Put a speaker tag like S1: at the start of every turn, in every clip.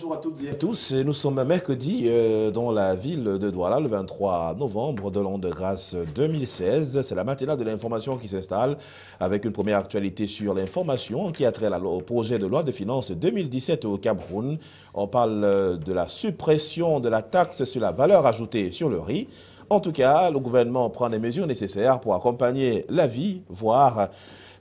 S1: bonjour à toutes et à tous. Nous sommes mercredi dans la ville de Douala, le 23 novembre de l'an de grâce 2016. C'est la matinale de l'information qui s'installe avec une première actualité sur l'information qui a trait au projet de loi de finances 2017 au Cameroun. On parle de la suppression de la taxe sur la valeur ajoutée sur le riz. En tout cas, le gouvernement prend les mesures nécessaires pour accompagner la vie, voire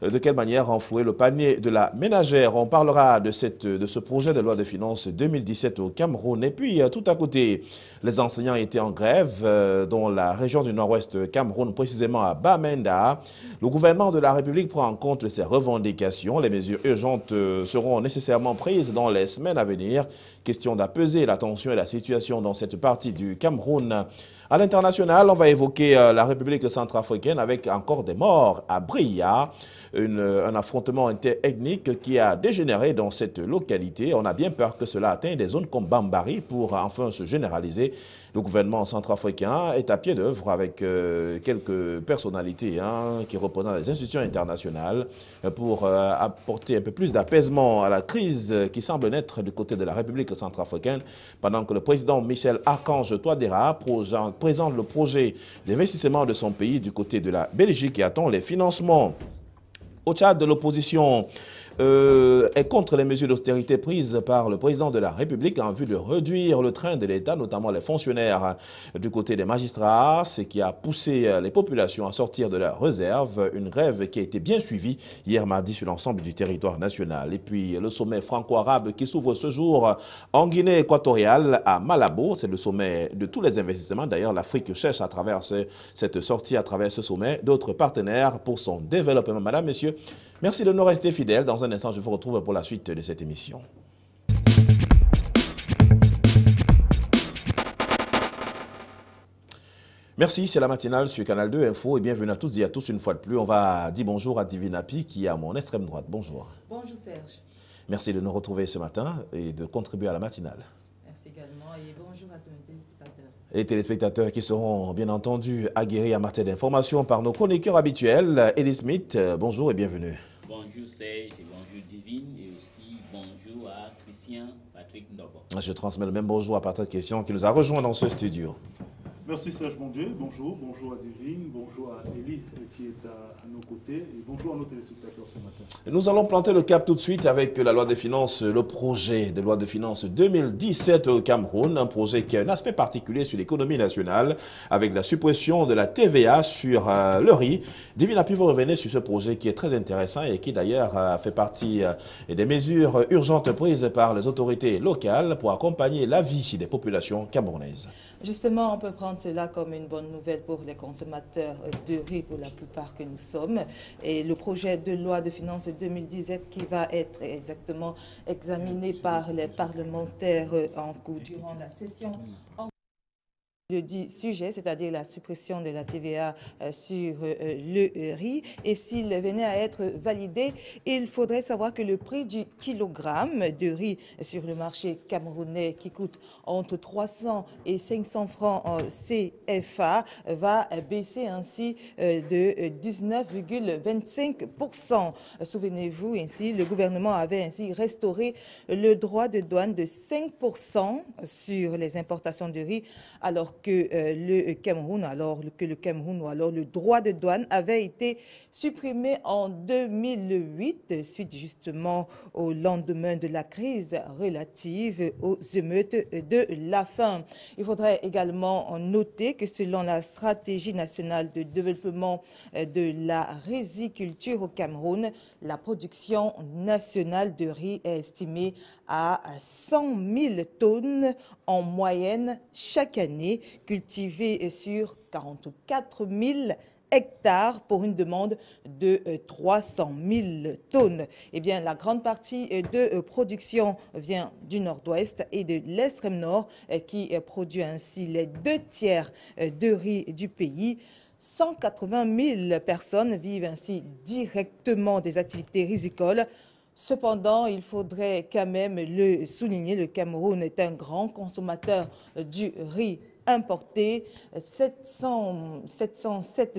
S1: de quelle manière renflouer le panier de la ménagère. On parlera de ce projet de loi de finances 2017 au Cameroun. Et puis, tout à côté, les enseignants étaient en grève dans la région du nord-ouest Cameroun, précisément à Bamenda. Le gouvernement de la République prend en compte ces revendications. Les mesures urgentes seront nécessairement prises dans les semaines à venir. Question d'apaiser la tension et la situation dans cette partie du Cameroun. À l'international, on va évoquer la République centrafricaine avec encore des morts à Bria. Un affrontement interethnique qui a dégénéré dans cette localité. On a bien peur que cela atteigne des zones comme Bambari pour enfin se généraliser. Le gouvernement centrafricain est à pied d'œuvre avec quelques personnalités qui représentent les institutions internationales pour apporter un peu plus d'apaisement à la crise qui semble naître du côté de la République centrafricaine, pendant que le président Michel Archange Touadéra présente le projet d'investissement de son pays du côté de la Belgique et attend les financements. Au Tchad, l'opposition est contre les mesures d'austérité prises par le président de la République en vue de réduire le train de l'État, notamment les fonctionnaires du côté des magistrats, ce qui a poussé les populations à sortir de leur réserve. Une grève qui a été bien suivie hier mardi sur l'ensemble du territoire national. Et puis le sommet franco-arabe qui s'ouvre ce jour en Guinée équatoriale à Malabo. C'est le sommet de tous les investissements. D'ailleurs, l'Afrique cherche à travers cette sortie, à travers ce sommet, d'autres partenaires pour son développement. Madame, messieurs, merci de nous rester fidèles. Dans un instant, je vous retrouve pour la suite de cette émission. Merci, c'est la matinale sur Canal 2 Info et bienvenue à toutes et à tous une fois de plus. On va dire bonjour à Divinapi qui est à mon extrême droite. Bonjour.
S2: Bonjour Serge.
S1: Merci de nous retrouver ce matin et de contribuer à la matinale.
S2: Merci également et bonjour à tous les téléspectateurs.
S1: Et téléspectateurs qui seront bien entendu aguerris en matière d'information par nos chroniqueurs habituels. Elie Smith, bonjour et bienvenue.
S3: Bonjour Serge et bonjour Divine et aussi bonjour à Christian Patrick Ndobo.
S1: Je transmets le même bonjour à Patrick Christian qui nous a rejoint dans ce studio.
S4: Merci Serge Mondieu, bonjour à Divine, bonjour à Elie qui est à nos côtés et bonjour à nos téléspectateurs ce matin.
S1: Nous allons planter le cap tout de suite avec la loi de finances, le projet de loi de finances 2017 au Cameroun, un projet qui a un aspect particulier sur l'économie nationale avec la suppression de la TVA sur le riz. Divine a pu vous revenir sur ce projet qui est très intéressant et qui d'ailleurs fait partie des mesures urgentes prises par les autorités locales pour accompagner la vie des populations camerounaises.
S2: Justement, on peut prendre cela comme une bonne nouvelle pour les consommateurs de riz pour la plupart que nous sommes. Et le projet de loi de finances 2017 qui va être exactement examiné par les parlementaires en cours durant la session. Le dit sujet, c'est-à-dire la suppression de la TVA sur le riz. Et s'il venait à être validé, il faudrait savoir que le prix du kilogramme de riz sur le marché camerounais qui coûte entre 300 et 500 francs CFA va baisser ainsi de 19,25%. Souvenez-vous, ainsi, le gouvernement avait ainsi restauré le droit de douane de 5% sur les importations de riz, alors que le Cameroun, le droit de douane avait été supprimé en 2008, suite justement au lendemain de la crise relative aux émeutes de la faim. Il faudrait également noter que selon la stratégie nationale de développement de la riziculture au Cameroun, la production nationale de riz est estimée à 100 000 tonnes en moyenne chaque année, cultivée sur 44 000 hectares pour une demande de 300 000 tonnes. Eh bien, la grande partie de production vient du nord-ouest et de l'extrême nord qui produit ainsi les 2/3 de riz du pays. 180 000 personnes vivent ainsi directement des activités rizicoles. Cependant, il faudrait quand même le souligner, le Cameroun est un grand consommateur du riz importé 707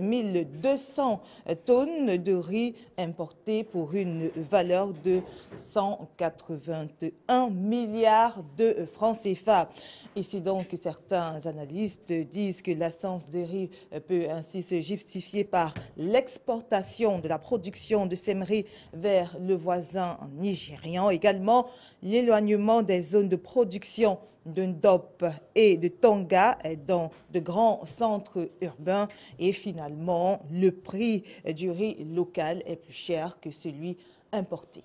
S2: 200 tonnes de riz importé pour une valeur de 181 milliards de francs CFA. Et c'est donc que certains analystes disent que l'absence de riz peut ainsi se justifier par l'exportation de la production de sèmerie vers le voisin nigérian. Également, l'éloignement des zones de production de Ndop et de Tonga dans de grands centres urbains. Et finalement, le prix du riz local est plus cher que celui importé.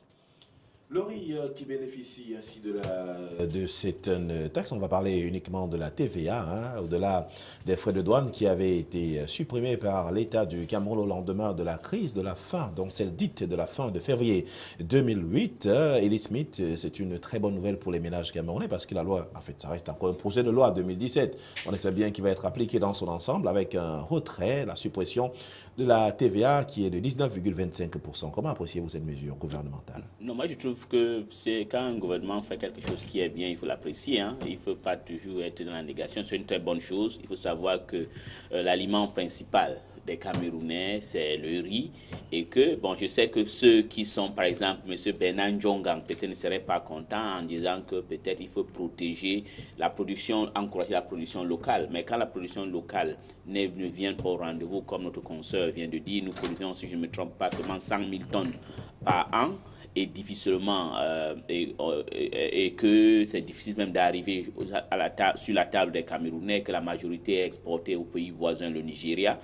S1: Le riz qui bénéficie ainsi de cette taxe, on va parler uniquement de la TVA, au-delà des frais de douane qui avaient été supprimés par l'État du Cameroun au lendemain de la crise de la faim, donc celle dite de la fin de février 2008. Ellie Smith, c'est une très bonne nouvelle pour les ménages camerounais parce que la loi, en fait, ça reste encore un projet de loi 2017. On espère bien qu'il va être appliqué dans son ensemble avec un retrait, la suppression de la TVA qui est de 19,25%. Comment appréciez-vous cette mesure gouvernementale?
S3: Non, moi je trouve que c'est quand un gouvernement fait quelque chose qui est bien, il faut l'apprécier. Il ne faut pas toujours être dans la négation. C'est une très bonne chose. Il faut savoir que l'aliment principal des Camerounais, c'est le riz. Et que, bon, je sais que ceux qui sont, par exemple, M. Bernard Ndjongang, peut-être ne seraient pas contents en disant que peut-être il faut protéger la production, encourager la production locale. Mais quand la production locale ne vient pas au rendez-vous, comme notre consoeur vient de dire, nous produisons, si je ne me trompe pas, seulement 100 000 tonnes par an. Et difficilement, et que c'est difficile même d'arriver sur la table des Camerounais, que la majorité est exportée au pays voisin, le Nigeria.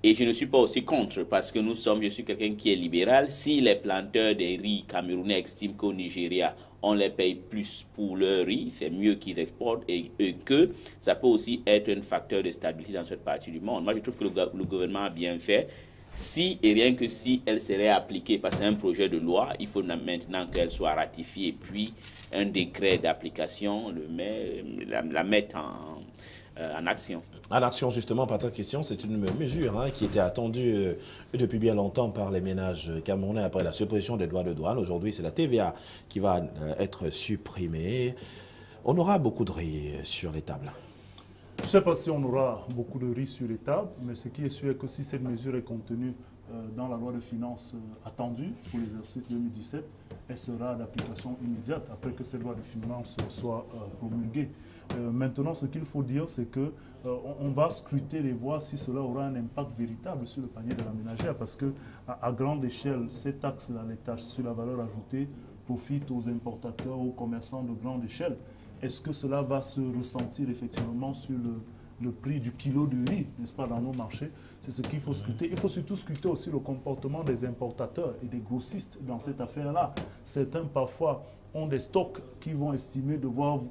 S3: Et je ne suis pas aussi contre, parce que je suis quelqu'un qui est libéral. Si les planteurs des riz camerounais estiment qu'au Nigeria, on les paye plus pour leur riz, c'est mieux qu'ils exportent, et que ça peut aussi être un facteur de stabilité dans cette partie du monde. Moi, je trouve que le gouvernement a bien fait. Si et rien que si elle serait appliquée, parce que c'est un projet de loi, il faut maintenant qu'elle soit ratifiée, puis un décret d'application la mette en action.
S1: En action, justement, par ta question, c'est une mesure qui était attendue depuis bien longtemps par les ménages camerounais après la suppression des droits de douane. Aujourd'hui, c'est la TVA qui va être supprimée. On aura beaucoup de riz sur les tables.
S4: Je ne sais pas si on aura beaucoup de riz sur les tables, mais ce qui est sûr est que si cette mesure est contenue dans la loi de finances attendue pour l'exercice 2017, elle sera d'application immédiate après que cette loi de finances soit promulguée. Maintenant, ce qu'il faut dire, c'est qu'on va scruter et voir si cela aura un impact véritable sur le panier de la ménagère, parce qu'à grande échelle, ces taxes-là, les taxes sur la valeur ajoutée, profitent aux importateurs, aux commerçants de grande échelle. Est-ce que cela va se ressentir effectivement sur le prix du kilo de riz, n'est-ce pas, dans nos marchés? C'est ce qu'il faut scruter. Il faut surtout scruter aussi le comportement des importateurs et des grossistes dans cette affaire-là. Certains, parfois, ont des stocks qui vont estimer devoir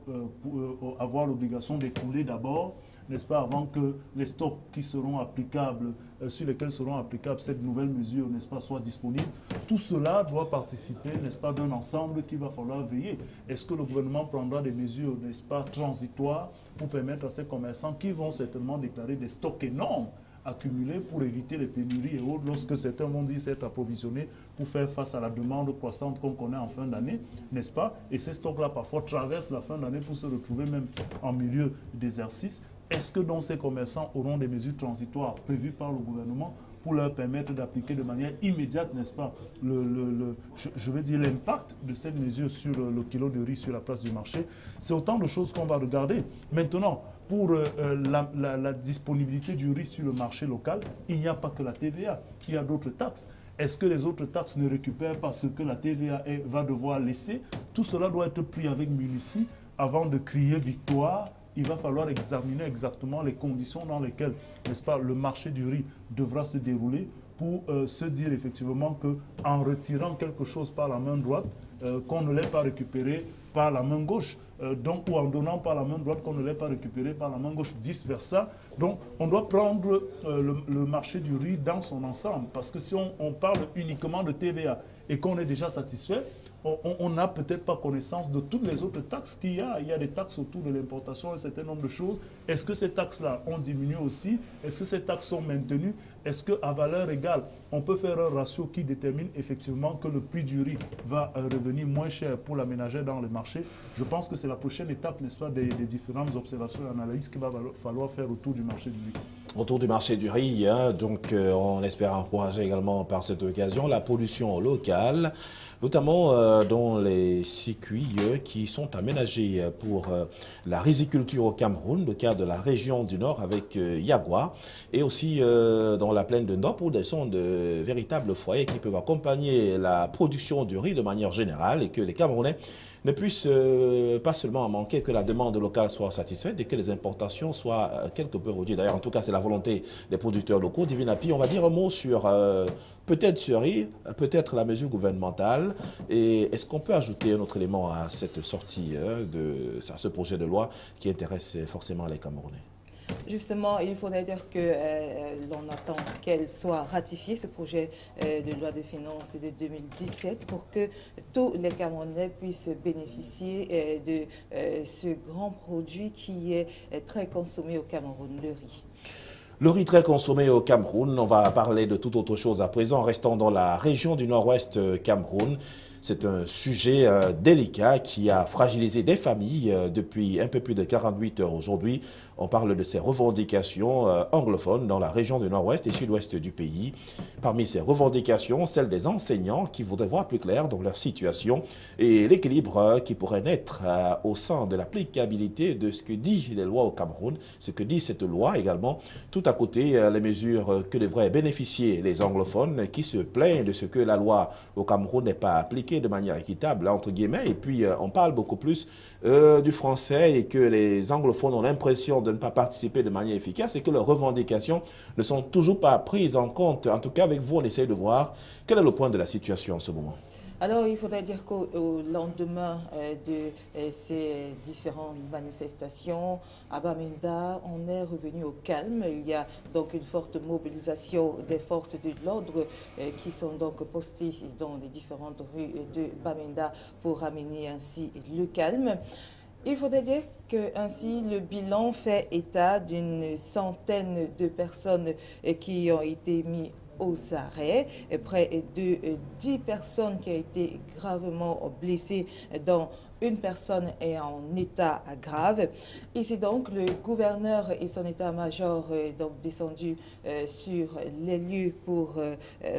S4: avoir l'obligation d'écouler d'abord, n'est-ce pas, avant que les stocks qui seront applicables, sur lesquels seront applicables cette nouvelle mesure, n'est-ce pas, soient disponibles. Tout cela doit participer, n'est-ce pas, d'un ensemble qu'il va falloir veiller. Est-ce que le gouvernement prendra des mesures, n'est-ce pas, transitoires pour permettre à ces commerçants qui vont certainement déclarer des stocks énormes accumulés pour éviter les pénuries et autres, lorsque certains vont dire s'être approvisionnés pour faire face à la demande croissante qu'on connaît en fin d'année, n'est-ce pas? Et ces stocks-là parfois traversent la fin d'année pour se retrouver même en milieu d'exercice. Est-ce que donc ces commerçants auront des mesures transitoires prévues par le gouvernement pour leur permettre d'appliquer de manière immédiate, n'est-ce pas, je veux dire l'impact de cette mesure sur le kilo de riz sur la place du marché? C'est autant de choses qu'on va regarder. Maintenant, pour la disponibilité du riz sur le marché local, il n'y a pas que la TVA, il y a d'autres taxes. Est-ce que les autres taxes ne récupèrent pas ce que la TVA va devoir laisser? Tout cela doit être pris avec minutie avant de crier victoire. Il va falloir examiner exactement les conditions dans lesquelles, n'est-ce pas, le marché du riz devra se dérouler pour se dire effectivement qu'en retirant quelque chose par la main droite, qu'on ne l'ait pas récupéré par la main gauche. Ou en donnant par la main droite qu'on ne l'ait pas récupéré par la main gauche, vice-versa. Donc, on doit prendre le marché du riz dans son ensemble. Parce que si on parle uniquement de TVA et qu'on est déjà satisfait, on n'a peut-être pas connaissance de toutes les autres taxes qu'il y a. Il y a des taxes autour de l'importation, un certain nombre de choses. Est-ce que ces taxes-là ont diminué aussi? Est-ce que ces taxes sont maintenues? Est-ce qu'à valeur égale, on peut faire un ratio qui détermine effectivement que le prix du riz va revenir moins cher pour la ménagère dans le marché? Je pense que c'est la prochaine étape, n'est-ce pas, des différentes observations et analyses qu'il va falloir faire autour du marché du riz.
S1: Autour du marché du riz, hein, donc on espère encourager également par cette occasion la production locale, notamment dans les circuits qui sont aménagés pour la riziculture au Cameroun, le cas de la région du Nord avec Yagua, et aussi dans la plaine de Ndop, où ce sont de véritables foyers qui peuvent accompagner la production du riz de manière générale et que les Camerounais ne puissent pas seulement en manquer, que la demande locale soit satisfaite et que les importations soient quelque peu réduites. D'ailleurs, en tout cas, c'est la volonté des producteurs locaux. Divinapi, on va dire un mot sur peut-être ce riz, peut-être la mesure gouvernementale. Et est-ce qu'on peut ajouter un autre élément à cette sortie, à ce projet de loi qui intéresse forcément les Camerounais?
S2: Justement, il faudrait dire que l'on attend qu'elle soit ratifiée, ce projet de loi de finances de 2017, pour que tous les Camerounais puissent bénéficier de ce grand produit qui est très consommé au Cameroun, le riz.
S1: Le riz très consommé au Cameroun, on va parler de toute autre chose à présent, restant dans la région du nord-ouest Cameroun. C'est un sujet délicat qui a fragilisé des familles depuis un peu plus de 48 heures aujourd'hui. On parle de ces revendications anglophones dans la région du nord-ouest et sud-ouest du pays. Parmi ces revendications, celle des enseignants qui voudraient voir plus clair dans leur situation et l'équilibre qui pourrait naître au sein de l'applicabilité de ce que disent les lois au Cameroun, ce que dit cette loi également. Tout à côté, les mesures que devraient bénéficier les anglophones qui se plaignent de ce que la loi au Cameroun n'est pas appliquée de manière équitable, entre guillemets, et puis on parle beaucoup plus du français et que les anglophones ont l'impression de ne pas participer de manière efficace et que leurs revendications ne sont toujours pas prises en compte. En tout cas, avec vous, on essaie de voir quel est le point de la situation en ce moment.
S2: Alors, il faudrait dire qu'au lendemain de ces différentes manifestations, à Bamenda, on est revenu au calme. Il y a donc une forte mobilisation des forces de l'ordre qui sont donc postées dans les différentes rues de Bamenda pour ramener ainsi le calme. Il faudrait dire que ainsi le bilan fait état d'une centaine de personnes qui ont été mises aux arrêts, près de 10 personnes qui ont été gravement blessées, dont une personne est en état grave. Ici donc, le gouverneur et son état-major donc descendu sur les lieux pour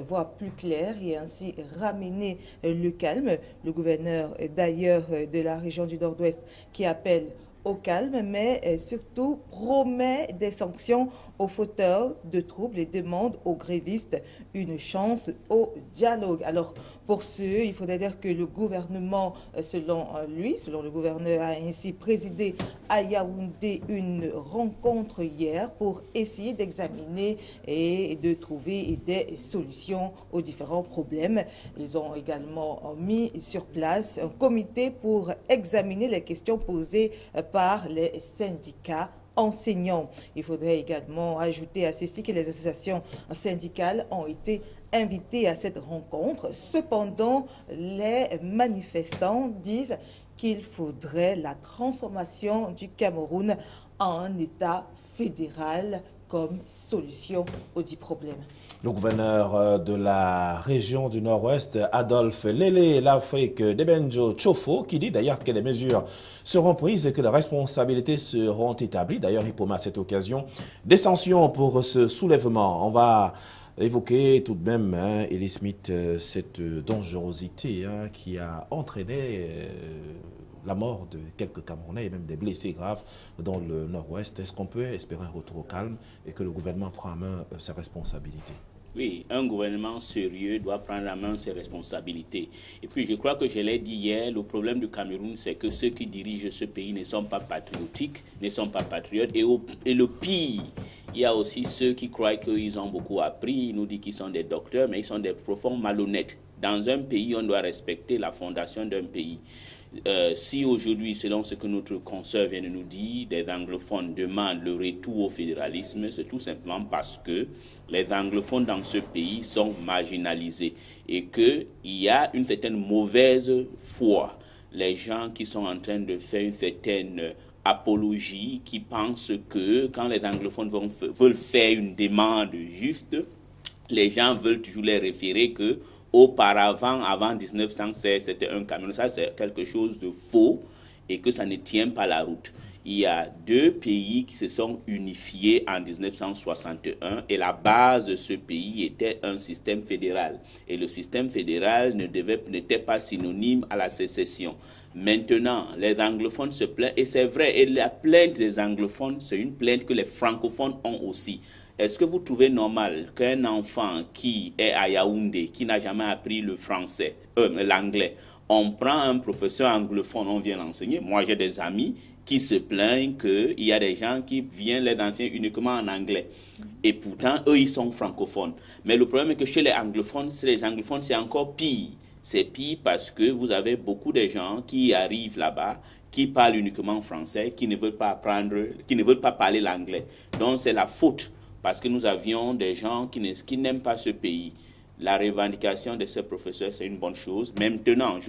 S2: voir plus clair et ainsi ramener le calme. Le gouverneur d'ailleurs de la région du Nord-Ouest qui appelle au calme, mais surtout promet des sanctions aux fauteurs de troubles et demande aux grévistes une chance au dialogue. Alors, pour ce, il faudrait dire que le gouvernement, selon lui, selon le gouverneur, a ainsi présidé à Yaoundé une rencontre hier pour essayer d'examiner et de trouver des solutions aux différents problèmes. Ils ont également mis sur place un comité pour examiner les questions posées par les syndicats enseignants. Il faudrait également ajouter à ceci que les associations syndicales ont été invitées à cette rencontre. Cependant, les manifestants disent qu'il faudrait la transformation du Cameroun en un État fédéral comme solution aux 10 problèmes.
S1: Le gouverneur de la région du Nord-Ouest, Adolphe Lélé l'Afrique Debenjo Tchofo, qui dit d'ailleurs que les mesures seront prises et que les responsabilités seront établies. D'ailleurs, il promet à cette occasion des sanctions pour ce soulèvement. On va évoquer tout de même, Elie Smith, cette dangerosité qui a entraîné la mort de quelques Camerounais et même des blessés graves dans le Nord-Ouest. Est-ce qu'on peut espérer un retour au calme et que le gouvernement prend en main ses responsabilités?
S3: Oui, un gouvernement sérieux doit prendre en main ses responsabilités. Et puis, je crois que je l'ai dit hier, le problème du Cameroun, c'est que ceux qui dirigent ce pays ne sont pas patriotiques, ne sont pas patriotes. Et le pire, il y a aussi ceux qui croient qu'ils ont beaucoup appris. Ils nous disent qu'ils sont des docteurs, mais ils sont des profonds malhonnêtes. Dans un pays, on doit respecter la fondation d'un pays. Si aujourd'hui, selon ce que notre consoeur vient de nous dire, des anglophones demandent le retour au fédéralisme, c'est tout simplement parce que les anglophones dans ce pays sont marginalisés et qu'il y a une certaine mauvaise foi. Les gens qui sont en train de faire une certaine apologie qui pense que quand les anglophones veulent faire une demande juste, les gens veulent toujours les référer que auparavant, avant 1916, c'était un Cameroun. Ça, c'est quelque chose de faux et que ça ne tient pas la route. Il y a deux pays qui se sont unifiés en 1961 et la base de ce pays était un système fédéral. Et le système fédéral n'était pas synonyme à la sécession. Maintenant, les anglophones se plaignent, et c'est vrai, et la plainte des anglophones, c'est une plainte que les francophones ont aussi. Est-ce que vous trouvez normal qu'un enfant qui est à Yaoundé, qui n'a jamais appris le français, l'anglais, on prend un professeur anglophone, on vient l'enseigner? Moi, j'ai des amis qui se plaignent qu'il y a des gens qui viennent les enseigner uniquement en anglais. Et pourtant, eux, ils sont francophones. Mais le problème est que chez les anglophones, c'est encore pire. C'est pire parce que vous avez beaucoup de gens qui arrivent là-bas, qui parlent uniquement français, qui ne veulent pas apprendre, qui ne veulent pas parler l'anglais. Donc, c'est la faute. Parce que nous avions des gens qui n'aiment pas ce pays. La revendication de ces professeurs, c'est une bonne chose. Maintenant,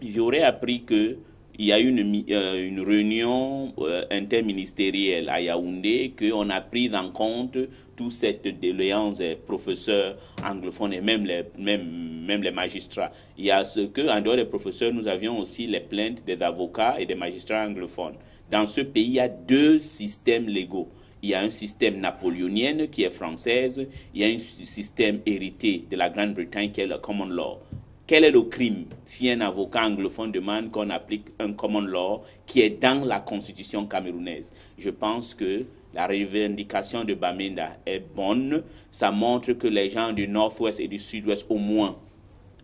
S3: j'aurais appris qu'il y a eu une réunion interministérielle à Yaoundé, qu'on a pris en compte toute cette déléance des professeurs anglophones et même les magistrats. Il y a ce qu'en dehors des professeurs, nous avions aussi les plaintes des avocats et des magistrats anglophones. Dans ce pays, il y a deux systèmes légaux. Il y a un système napoléonien qui est française, il y a un système hérité de la Grande-Bretagne qui est le common law. Quel est le crime si un avocat anglophone demande qu'on applique un common law qui est dans la constitution camerounaise? Je pense que la revendication de Bamenda est bonne. Ça montre que les gens du nord-ouest et du sud-ouest au moins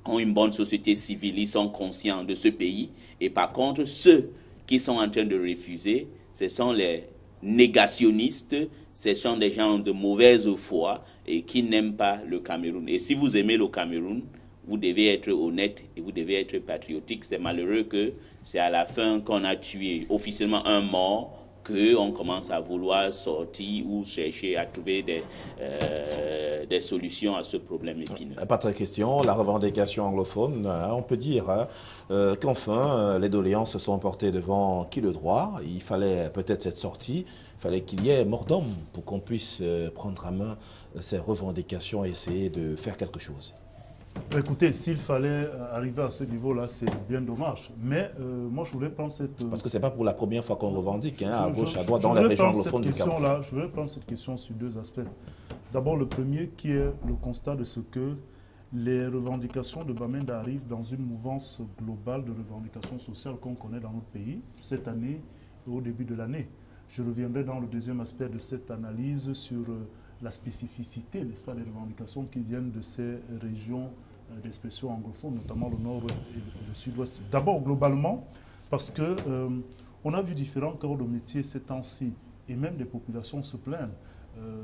S3: ont une bonne société civile, ils sont conscients de ce pays. Et par contre, ceux qui sont en train de refuser, ce sont les négationnistes, ce sont des gens de mauvaise foi et qui n'aiment pas le Cameroun. Et si vous aimez le Cameroun, vous devez être honnête et vous devez être patriotique. C'est malheureux que c'est à la fin qu'on a tué officiellement un mort qu'on commence à vouloir sortir ou chercher à trouver des solutions à ce problème épineux.
S1: Pas de question. La revendication anglophone, on peut dire qu'enfin, les doléances se sont portées devant qui le droit. Il fallait peut-être cette sortie, il fallait qu'il y ait mort d'homme pour qu'on puisse prendre à main ces revendications et essayer de faire quelque chose.
S4: Écoutez, s'il fallait arriver à ce niveau-là, c'est bien dommage. Mais moi, je voulais prendre cette...
S1: Parce que ce n'est pas pour la première fois qu'on revendique, à gauche, à droite, dans les régions anglophones du Cameroun.
S4: Je voulais prendre cette question sur deux aspects. D'abord, le premier qui est le constat de ce que les revendications de Bamenda arrivent dans une mouvance globale de revendications sociales qu'on connaît dans notre pays, cette année et au début de l'année. Je reviendrai dans le deuxième aspect de cette analyse sur la spécificité, n'est-ce pas, des revendications qui viennent de ces régions d'expression anglophone, notamment le nord-ouest et le sud-ouest. D'abord, globalement, parce que on a vu différents corps de métier ces temps-ci, et même des populations se plaignent.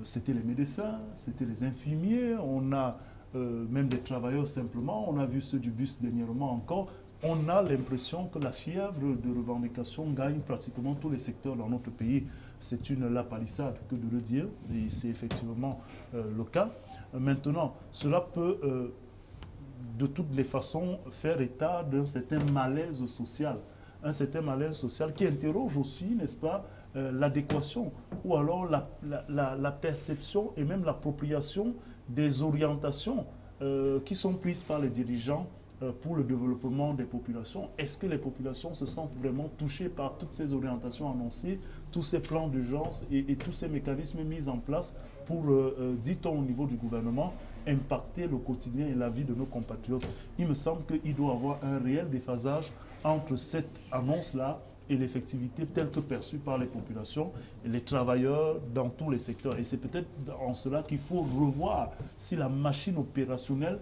S4: C'était les médecins, c'était les infirmiers, on a même des travailleurs simplement, on a vu ceux du bus dernièrement encore. On a l'impression que la fièvre de revendication gagne pratiquement tous les secteurs dans notre pays. C'est une lapalissade que de le dire, et c'est effectivement le cas. Maintenant, cela peut de toutes les façons faire état d'un certain malaise social. Un certain malaise social qui interroge aussi, n'est-ce pas, l'adéquation ou alors la perception et même l'appropriation des orientations qui sont prises par les dirigeants pour le développement des populations. Est-ce que les populations se sentent vraiment touchées par toutes ces orientations annoncées, tous ces plans d'urgence et tous ces mécanismes mis en place pour, dit-on au niveau du gouvernement, impacter le quotidien et la vie de nos compatriotes? Il me semble qu'il doit y avoir un réel déphasage entre cette annonce-là et l'effectivité telle que perçue par les populations et les travailleurs dans tous les secteurs. Et c'est peut-être en cela qu'il faut revoir si la machine opérationnelle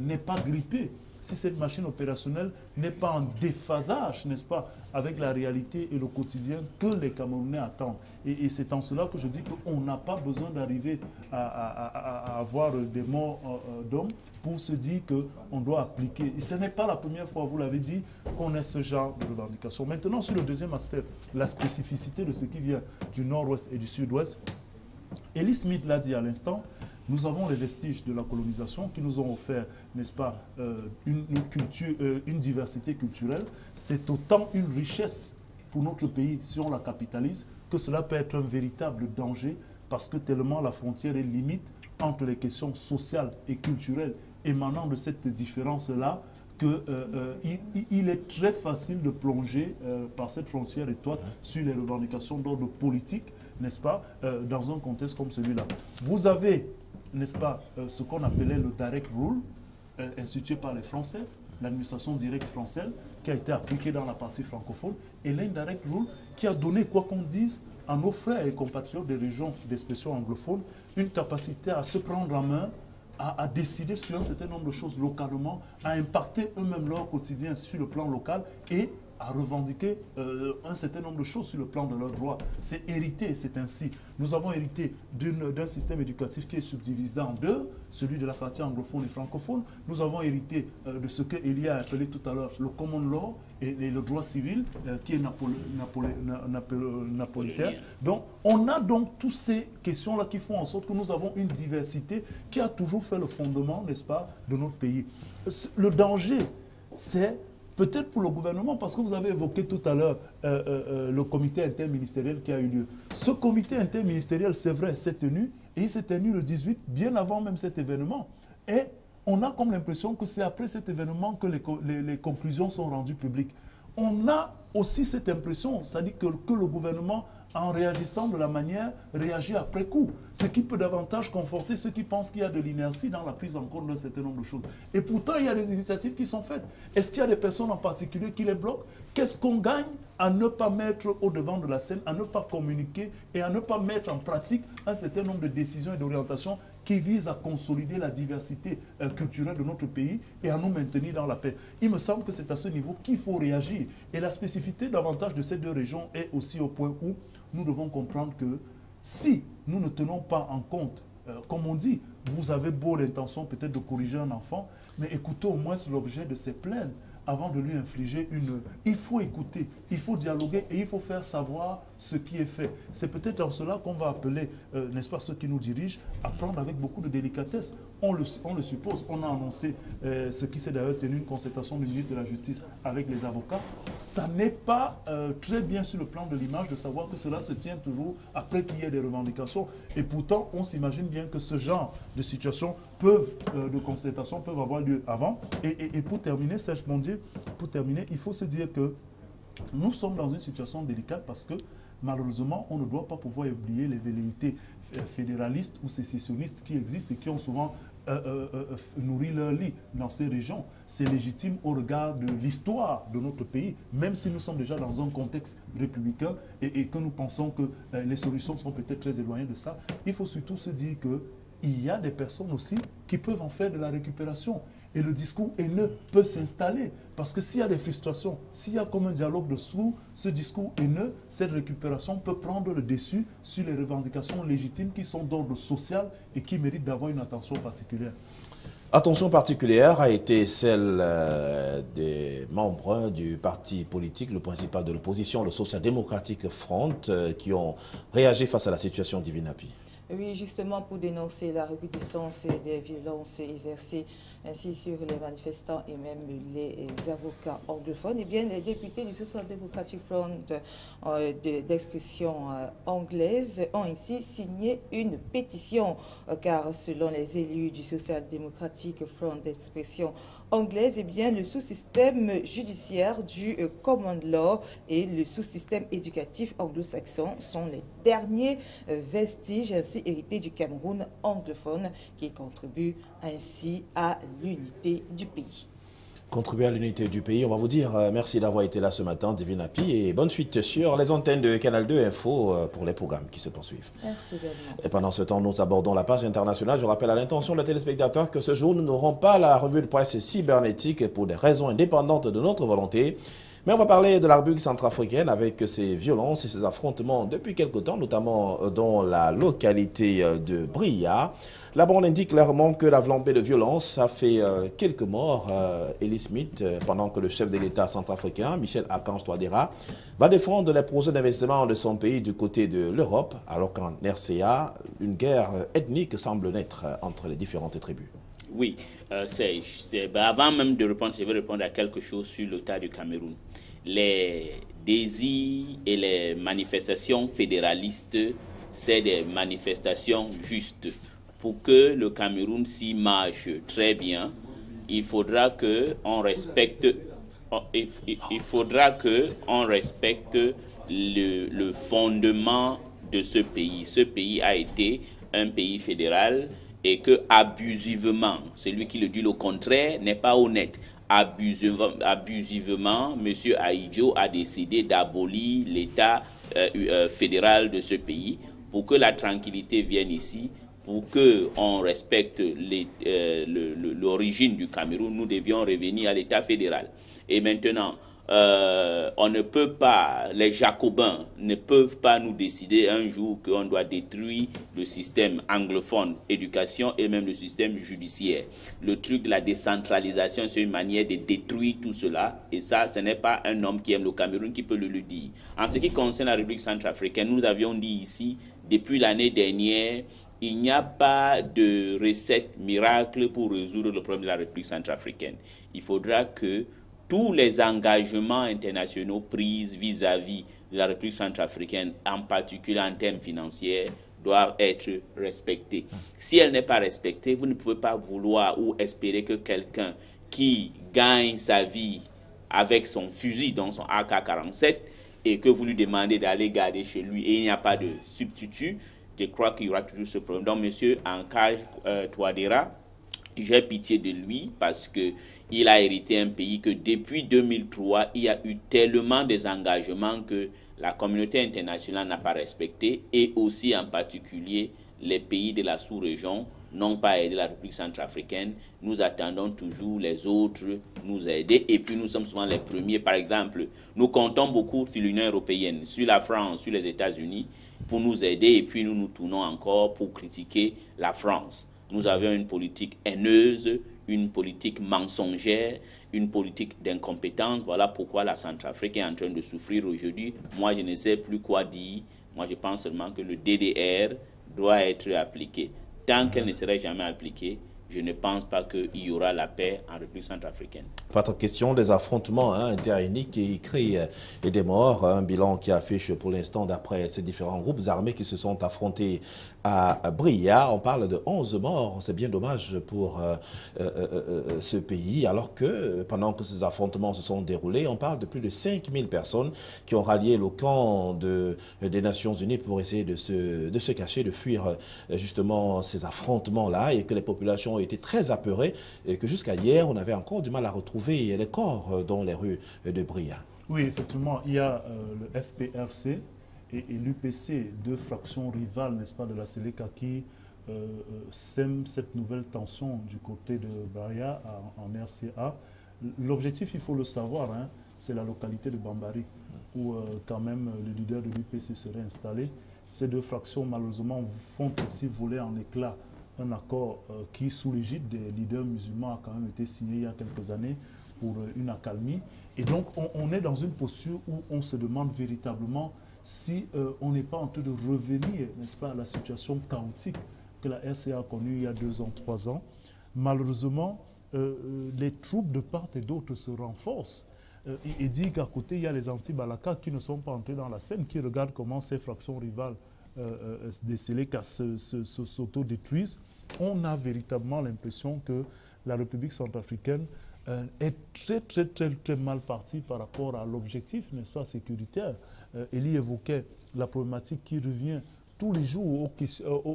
S4: n'est pas grippée, si cette machine opérationnelle n'est pas en déphasage, n'est-ce pas, avec la réalité et le quotidien que les Camerounais attendent. Et c'est en cela que je dis qu'on n'a pas besoin d'arriver à avoir des morts d'hommes pour se dire qu'on doit appliquer. Et ce n'est pas la première fois, vous l'avez dit, qu'on ait ce genre de revendication. Maintenant, sur le deuxième aspect, la spécificité de ce qui vient du nord-ouest et du sud-ouest, Elie Smith l'a dit à l'instant, nous avons les vestiges de la colonisation qui nous ont offert, n'est-ce pas, une diversité culturelle. C'est autant une richesse pour notre pays, si on la capitalise, que cela peut être un véritable danger parce que tellement la frontière est limite entre les questions sociales et culturelles émanant de cette différence-là, qu'il est très facile de plonger par cette frontière étroite sur les revendications d'ordre politique, n'est-ce pas, dans un contexte comme celui-là. Vous avez, n'est-ce pas, ce qu'on appelait le direct rule, institué par les Français, l'administration directe française, qui a été appliquée dans la partie francophone, et l'indirect rule qui a donné, quoi qu'on dise, à nos frères et compatriotes des régions d'expression anglophone, une capacité à se prendre en main, à décider sur un certain nombre de choses localement, à impacter eux-mêmes leur quotidien sur le plan local et à revendiquer un certain nombre de choses sur le plan de leurs droits. C'est hérité, c'est ainsi. Nous avons hérité d'un système éducatif qui est subdivisé en deux, celui de la partie anglophone et francophone. Nous avons hérité de ce que Elia a appelé tout à l'heure le common law et le droit civil, qui est napolitain. Donc, on a donc toutes ces questions-là qui font en sorte que nous avons une diversité qui a toujours fait le fondement, n'est-ce pas, de notre pays. Le danger, c'est peut-être pour le gouvernement, parce que vous avez évoqué tout à l'heure le comité interministériel qui a eu lieu. Ce comité interministériel, c'est vrai, s'est tenu, et il s'est tenu le 18, bien avant même cet événement. Et on a comme l'impression que c'est après cet événement que les conclusions sont rendues publiques. On a aussi cette impression, c'est-à-dire que le gouvernement, en réagissant de la manière, réagit après coup. Ce qui peut davantage conforter ceux qui pensent qu'il y a de l'inertie dans la prise en compte d'un certain nombre de choses. Et pourtant, il y a des initiatives qui sont faites. Est-ce qu'il y a des personnes en particulier qui les bloquent? Qu'est-ce qu'on gagne à ne pas mettre au devant de la scène, à ne pas communiquer et à ne pas mettre en pratique un certain nombre de décisions et d'orientations qui visent à consolider la diversité culturelle de notre pays et à nous maintenir dans la paix? Il me semble que c'est à ce niveau qu'il faut réagir. Et la spécificité davantage de ces deux régions est aussi au point où nous devons comprendre que si nous ne tenons pas en compte, comme on dit, vous avez beau l'intention peut-être de corriger un enfant, mais écoutez au moins l'objet de ses plaintes avant de lui infliger une... Il faut écouter, il faut dialoguer et il faut faire savoir ce qui est fait. C'est peut-être en cela qu'on va appeler, n'est-ce pas, ceux qui nous dirigent, à prendre avec beaucoup de délicatesse. On le suppose. On a annoncé ce qui s'est d'ailleurs tenu, une concertation du ministre de la Justice avec les avocats. Ça n'est pas très bien sur le plan de l'image de savoir que cela se tient toujours après qu'il y ait des revendications. Et pourtant, on s'imagine bien que ce genre de situations de concertation peuvent avoir lieu avant. Et pour terminer, Serge Mondier, pour terminer, il faut se dire que nous sommes dans une situation délicate parce que malheureusement, on ne doit pas pouvoir oublier les velléités fédéralistes ou sécessionnistes qui existent et qui ont souvent nourri leur lit dans ces régions. C'est légitime au regard de l'histoire de notre pays, même si nous sommes déjà dans un contexte républicain et que nous pensons que les solutions sont peut-être très éloignées de ça. Il faut surtout se dire qu'il y a des personnes aussi qui peuvent en faire de la récupération. Et le discours haineux peut s'installer. Parce que s'il y a des frustrations, s'il y a comme un dialogue dessous, ce discours haineux, cette récupération peut prendre le dessus sur les revendications légitimes qui sont d'ordre social et qui méritent d'avoir une attention particulière.
S1: Attention particulière a été celle des membres du parti politique, le principal de l'opposition, le Social Democratic Front, qui ont réagi face à la situation d'Ivinapi.
S2: Oui, justement pour dénoncer la recrudescence des violences exercées ainsi sur les manifestants et même les avocats anglophones, eh bien, les députés du Social Democratic Front d'expression anglaise ont ainsi signé une pétition, car selon les élus du Social Democratic Front d'expression anglaise, eh bien, le sous-système judiciaire du common law et le sous-système éducatif anglo-saxon sont les derniers vestiges ainsi hérités du Cameroun anglophone qui contribuent ainsi à l'unité du pays.
S1: Contribuer à l'unité du pays, on va vous dire merci d'avoir été là ce matin, Divinapi, et bonne suite sur les antennes de Canal 2 Info pour les programmes qui se poursuivent.
S2: Merci également.
S1: Et pendant ce temps, nous abordons la page internationale. Je rappelle à l'intention des téléspectateurs que ce jour, nous n'aurons pas la revue de presse cybernétique pour des raisons indépendantes de notre volonté. Mais on va parler de la République centrafricaine avec ses violences et ses affrontements depuis quelque temps, notamment dans la localité de Bria. Là-bas, on indique clairement que la flambée de violence a fait quelques morts. Eli Smith, pendant que le chef de l'État centrafricain, Michel Archange Touadéra, va défendre les projets d'investissement de son pays du côté de l'Europe, alors qu'en RCA, une guerre ethnique semble naître entre les différentes tribus.
S3: Oui, avant même de répondre, je vais répondre à quelque chose sur l'état du Cameroun. Les désirs et les manifestations fédéralistes, c'est des manifestations justes. Pour que le Cameroun s'y marche très bien, il faudra qu'on respecte, le fondement de ce pays. Ce pays a été un pays fédéral et que abusivement, celui qui le dit le contraire n'est pas honnête. Abusivement, M. Ahidjo a décidé d'abolir l'État fédéral de ce pays pour que la tranquillité vienne ici, pour qu'on respecte l'origine du Cameroun. Nous devions revenir à l'État fédéral. Et maintenant, on ne peut pas, les Jacobins ne peuvent pas nous décider un jour qu'on doit détruire le système anglophone, éducation et même le système judiciaire. Le truc de la décentralisation, c'est une manière de détruire tout cela. Et ça, ce n'est pas un homme qui aime le Cameroun qui peut le dire. En ce qui concerne la République centrafricaine, nous avions dit ici, depuis l'année dernière, il n'y a pas de recette miracle pour résoudre le problème de la République centrafricaine. Il faudra que tous les engagements internationaux pris vis-à-vis de la République centrafricaine, en particulier en termes financiers, doivent être respectés. Si elle n'est pas respectée, vous ne pouvez pas vouloir ou espérer que quelqu'un qui gagne sa vie avec son fusil, donc son AK-47, et que vous lui demandez d'aller garder chez lui et il n'y a pas de substitut, je crois qu'il y aura toujours ce problème. Donc, M. Ankaj Touadéra, j'ai pitié de lui parce qu'il a hérité un pays que depuis 2003, il y a eu tellement des engagements que la communauté internationale n'a pas respecté et aussi en particulier les pays de la sous-région n'ont pas aidé la République centrafricaine. Nous attendons toujours les autres nous aider et puis nous sommes souvent les premiers. Par exemple, nous comptons beaucoup sur l'Union européenne, sur la France, sur les États-Unis pour nous aider et puis nous nous tournons encore pour critiquer la France. Nous avions une politique haineuse, une politique mensongère, une politique d'incompétence. Voilà pourquoi la Centrafrique est en train de souffrir aujourd'hui. Moi, je ne sais plus quoi dire. Moi, je pense seulement que le DDR doit être appliqué. Tant qu'elle ne serait jamais appliquée, je ne pense pas qu'il y aura la paix en République centrafricaine.
S1: Pas de question des affrontements interethniques qui créent des morts. Un bilan qui affiche pour l'instant, d'après ces différents groupes armés qui se sont affrontés à Bria, on parle de 11 morts. C'est bien dommage pour ce pays, alors que pendant que ces affrontements se sont déroulés, on parle de plus de 5000 personnes qui ont rallié le camp des Nations Unies pour essayer de se cacher, de fuir justement ces affrontements-là, et que les populations ont été très apeurées et que jusqu'à hier, on avait encore du mal à retrouver les corps dans les rues de Bria.
S4: Oui, effectivement, il y a le FPRC et l'UPC, deux fractions rivales, n'est-ce pas, de la Séléka qui sèment cette nouvelle tension du côté de Bria en RCA. L'objectif, il faut le savoir, hein, c'est la localité de Bambari, où quand même le leader de l'UPC serait installé. Ces deux fractions, malheureusement, font aussi voler en éclats un accord qui, sous l'égide des leaders musulmans, a quand même été signé il y a quelques années pour une accalmie. Et donc, on est dans une posture où on se demande véritablement si on n'est pas en train de revenir, n'est-ce pas, à la situation chaotique que la RCA a connue il y a 2 ans, 3 ans. Malheureusement, les troupes de part et d'autre se renforcent. Il dit qu'à côté, il y a les anti-Balaka qui ne sont pas entrés dans la scène, qui regardent comment ces fractions rivales des Séléka s'auto-détruisent. On a véritablement l'impression que la République centrafricaine est très mal partie par rapport à l'objectif, n'est-ce pas, sécuritaire. Elie évoquait la problématique qui revient tous les jours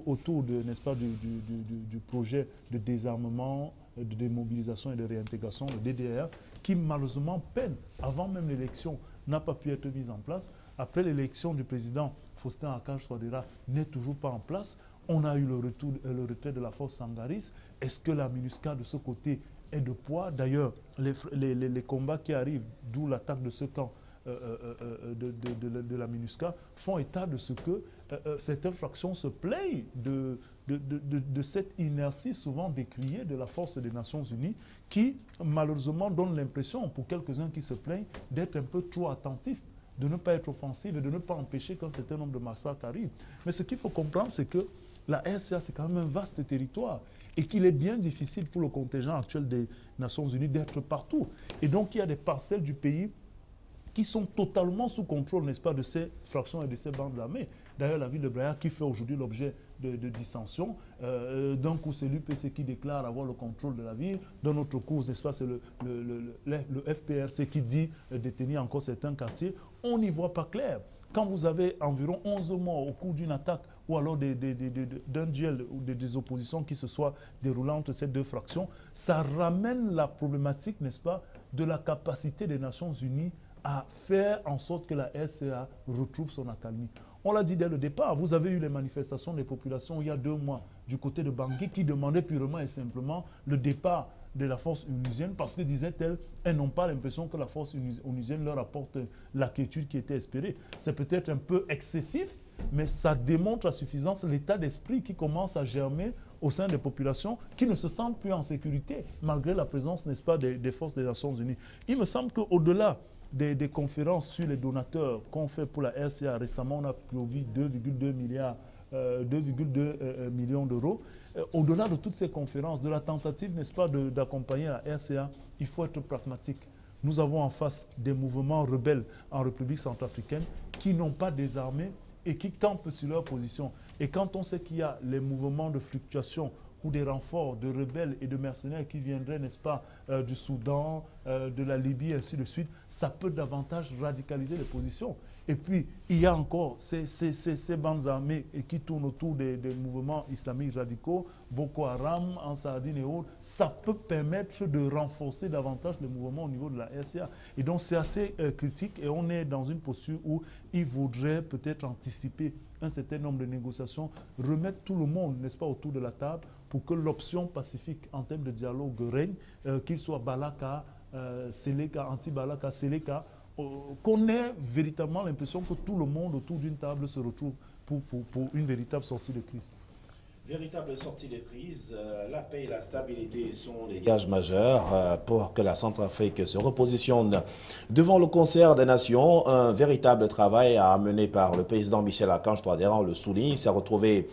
S4: autour de, n'est-ce pas, du projet de désarmement, de démobilisation et de réintégration, le DDR, qui malheureusement peine, avant même l'élection, n'a pas pu être mise en place. Après l'élection du président Faustin Ankaj Touadéra n'est toujours pas en place. On a eu le retrait de la force Sangaris. Est-ce que la MINUSCA de ce côté est de poids? D'ailleurs, les combats qui arrivent, d'où l'attaque de ce camp de la MINUSCA, font état de ce que certaines fractions se plaignent de cette inertie souvent décriée de la force des Nations Unies qui, malheureusement, donne l'impression, pour quelques-uns qui se plaignent, d'être un peu trop attentistes, de ne pas être offensive et de ne pas empêcher qu'un certain nombre de massacres arrivent. Mais ce qu'il faut comprendre, c'est que la RCA, c'est quand même un vaste territoire et qu'il est bien difficile pour le contingent actuel des Nations Unies d'être partout. Et donc, il y a des parcelles du pays qui sont totalement sous contrôle, n'est-ce pas, de ces fractions et de ces bandes armées. D'ailleurs, la ville de Braya qui fait aujourd'hui l'objet de dissensions. D'un coup, c'est l'UPC qui déclare avoir le contrôle de la ville. D'un autre coup, n'est-ce pas, c'est le FPRC qui dit détenir encore certains quartiers. On n'y voit pas clair. Quand vous avez environ 11 morts au cours d'une attaque ou alors d'un duel ou des oppositions qui se soient déroulées entre ces deux fractions, ça ramène la problématique, n'est-ce pas, de la capacité des Nations Unies à faire en sorte que la RCA retrouve son accalmie. On l'a dit dès le départ, vous avez eu les manifestations des populations il y a 2 mois du côté de Bangui qui demandaient purement et simplement le départ de la force onusienne parce que, disaient-elles, elles n'ont pas l'impression que la force onusienne leur apporte la quiétude qui était espérée. C'est peut-être un peu excessif, mais ça démontre à suffisance l'état d'esprit qui commence à germer au sein des populations qui ne se sentent plus en sécurité malgré la présence, n'est-ce pas, des forces des Nations Unies. Il me semble qu'au-delà des conférences sur les donateurs qu'on fait pour la RCA, récemment on a prévu 2,2 millions d'euros. Au-delà de toutes ces conférences, de la tentative, n'est-ce pas, d'accompagner la RCA, il faut être pragmatique. Nous avons en face des mouvements rebelles en République centrafricaine qui n'ont pas désarmé et qui campent sur leur position. Et quand on sait qu'il y a les mouvements de fluctuation ou des renforts de rebelles et de mercenaires qui viendraient, n'est-ce pas, du Soudan, de la Libye, ainsi de suite, ça peut davantage radicaliser les positions. Et puis, il y a encore ces bandes armées qui tournent autour des mouvements islamiques radicaux, Boko Haram, Ansardine et autres. Ça peut permettre de renforcer davantage les mouvements au niveau de la RCA. Et donc, c'est assez critique et on est dans une posture où il faudrait peut-être anticiper un certain nombre de négociations, remettre tout le monde, n'est-ce pas, autour de la table pour que l'option pacifique en termes de dialogue règne, qu'il soit Balaka, Seleka, anti-Balaka, Seleka, qu'on ait véritablement l'impression que tout le monde autour d'une table se retrouve pour une véritable sortie de crise.
S1: Véritable sortie de crise, la paix et la stabilité sont les gages majeurs pour que la Centrafrique se repositionne devant le concert des nations. Un véritable travail amené par le président Michel Archange Touadéra, on le souligne. Il s'est retrouvé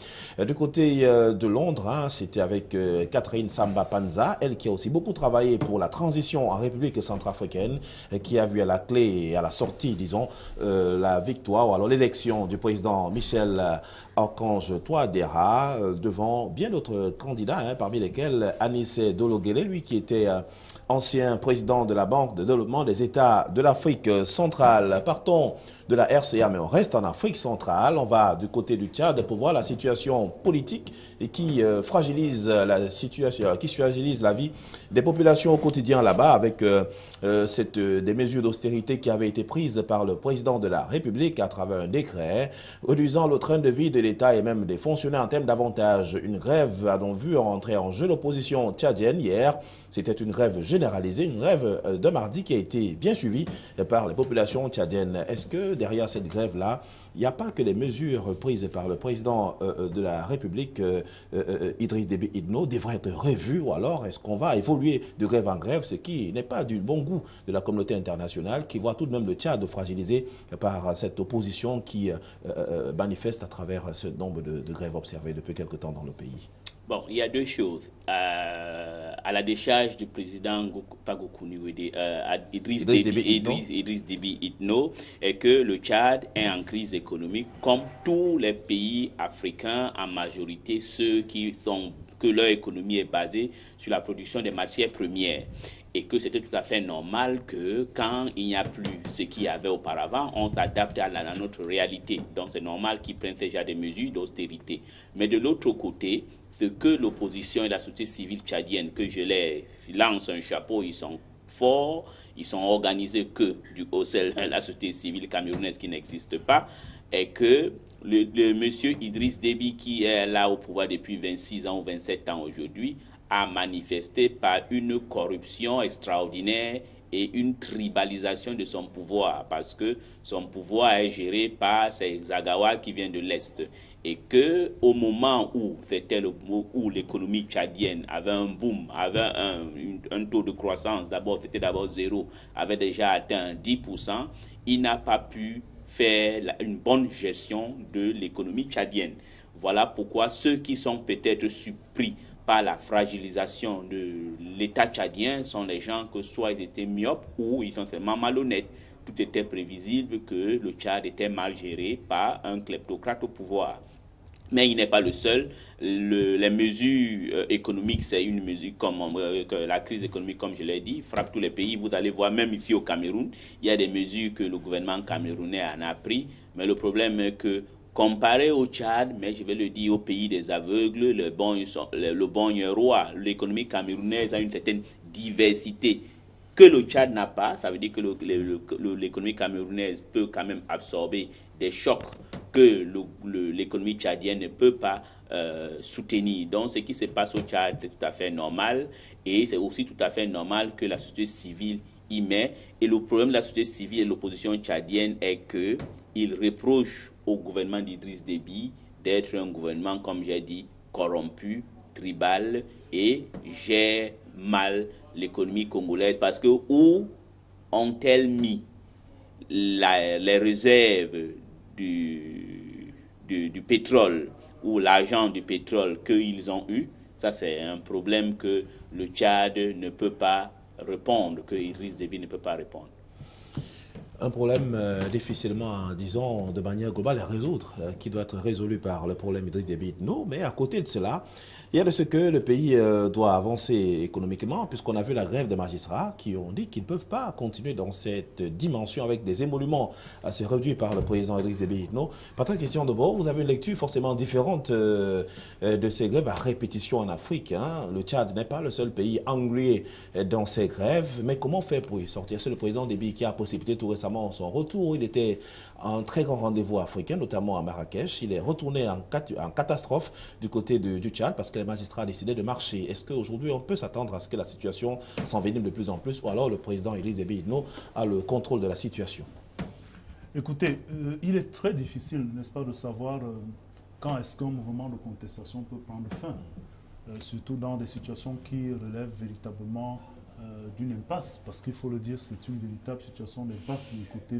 S1: du côté de Londres, hein. C'était avec Catherine Samba Panza, elle qui a aussi beaucoup travaillé pour la transition en République centrafricaine, qui a vu à la clé et à la sortie, disons, la victoire, ou alors l'élection du président Michel Archange Touadéra, devant bien d'autres candidats, hein, parmi lesquels Anis Dologuélé, lui qui était ancien président de la Banque de développement des États de l'Afrique centrale. Partons de la RCA, mais on reste en Afrique centrale. On va du côté du Tchad pour voir la situation politique et qui fragilise la situation, qui fragilise la vie des populations au quotidien là-bas avec des mesures d'austérité qui avaient été prises par le président de la République à travers un décret, réduisant le train de vie de l'État et même des fonctionnaires en termes d'avantages. Une grève a donc vu rentrer en jeu l'opposition tchadienne hier. C'était une grève généralisée, une grève de mardi qui a été bien suivie par les populations tchadiennes. Est-ce que derrière cette grève-là, il n'y a pas que les mesures prises par le président de la République, Idriss Déby Itno, devraient être revues, ou alors est-ce qu'on va évoluer de grève en grève, ce qui n'est pas du bon goût de la communauté internationale, qui voit tout de même le Tchad fragilisé par cette opposition qui manifeste à travers ce nombre de grèves observées depuis quelque temps dans le pays?
S3: Bon, il y a deux choses. À la décharge du président Idriss Déby Itno, est que le Tchad est en crise économique, comme tous les pays africains, en majorité ceux que leur économie est basée sur la production des matières premières. Et que c'était tout à fait normal que quand il n'y a plus ce qu'il y avait auparavant, on s'adapte à notre réalité. Donc c'est normal qu'ils prennent déjà des mesures d'austérité. Mais de l'autre côté, ce que l'opposition et la société civile tchadienne, que je les lance un chapeau, ils sont forts, ils sont organisés que du OCEL, la société civile camerounaise qui n'existe pas, et que le monsieur Idriss Déby, qui est là au pouvoir depuis 26 ans ou 27 ans aujourd'hui, a manifesté par une corruption extraordinaire et une tribalisation de son pouvoir, parce que son pouvoir est géré par ces Zagawa qui viennent de l'Est. Et que au moment où c'était où l'économie tchadienne avait un boom, avait un taux de croissance, c'était d'abord zéro, avait déjà atteint 10%, il n'a pas pu faire une bonne gestion de l'économie tchadienne. Voilà pourquoi ceux qui sont peut-être surpris par la fragilisation de l'État tchadien sont les gens que soit ils étaient myopes ou ils sont seulement malhonnêtes. tout était prévisible que le Tchad était mal géré par un kleptocrate au pouvoir. Mais il n'est pas le seul. Les mesures économiques, c'est une mesure comme la crise économique, comme je l'ai dit, frappe tous les pays. Vous allez voir, même ici au Cameroun, il y a des mesures que le gouvernement camerounais en a pris. Mais le problème est que, comparé au Tchad, mais je vais le dire au pays des aveugles, le bon est roi. L'économie camerounaise a une certaine diversité que le Tchad n'a pas. Ça veut dire que l'économie camerounaise peut quand même absorber des chocs que l'économie tchadienne ne peut pas soutenir. Donc ce qui se passe au Tchad, c'est tout à fait normal, et c'est aussi tout à fait normal que la société civile y met. Et le problème de la société civile et de l'opposition tchadienne est qu'ils reprochent au gouvernement d'Idriss Déby d'être un gouvernement, comme j'ai dit, corrompu, tribal, et gère mal l'économie congolaise, parce que où ont-elles mis les réserves du pétrole ou l'argent du pétrole qu'ils ont eu? Ça, c'est un problème que le Tchad ne peut pas répondre, que Idriss Déby ne peut pas répondre.
S1: Un problème difficilement, disons, de manière globale à résoudre, qui doit être résolu par le problème Idriss Déby Itno. Mais à côté de cela, il y a de ce que le pays doit avancer économiquement, puisqu'on a vu la grève des magistrats qui ont dit qu'ils ne peuvent pas continuer dans cette dimension avec des émoluments assez réduits par le président Idriss Déby Itno. Patrick Christian Debord, vous avez une lecture forcément différente de ces grèves à répétition en Afrique. Hein. Le Tchad n'est pas le seul pays englué dans ces grèves, mais comment faire pour y sortir? C'est le président Déby qui a précipité tout récemment son retour. Il était à un très grand rendez-vous africain, notamment à Marrakech. Il est retourné en catastrophe du côté du Tchad parce que les magistrats décidaient de marcher. Est-ce qu'aujourd'hui on peut s'attendre à ce que la situation s'envenime de plus en plus, ou alors le président Idriss Déby Itno a le contrôle de la situation?
S4: Écoutez, il est très difficile, n'est-ce pas, de savoir quand est-ce qu'un mouvement de contestation peut prendre fin, surtout dans des situations qui relèvent véritablement d'une impasse, parce qu'il faut le dire, c'est une véritable situation d'impasse du côté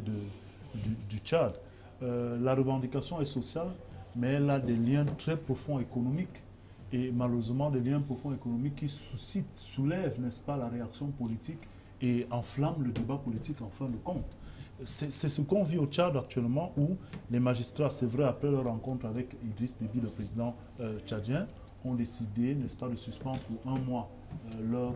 S4: du Tchad. La revendication est sociale, mais elle a des liens très profonds économiques, et malheureusement des liens profonds économiques qui soulèvent, n'est-ce pas, la réaction politique et enflamment le débat politique en fin de compte. C'est ce qu'on vit au Tchad actuellement, où les magistrats, c'est vrai, après leur rencontre avec Idriss Déby, le président tchadien, ont décidé, n'est-ce pas, de suspendre pour 1 mois leur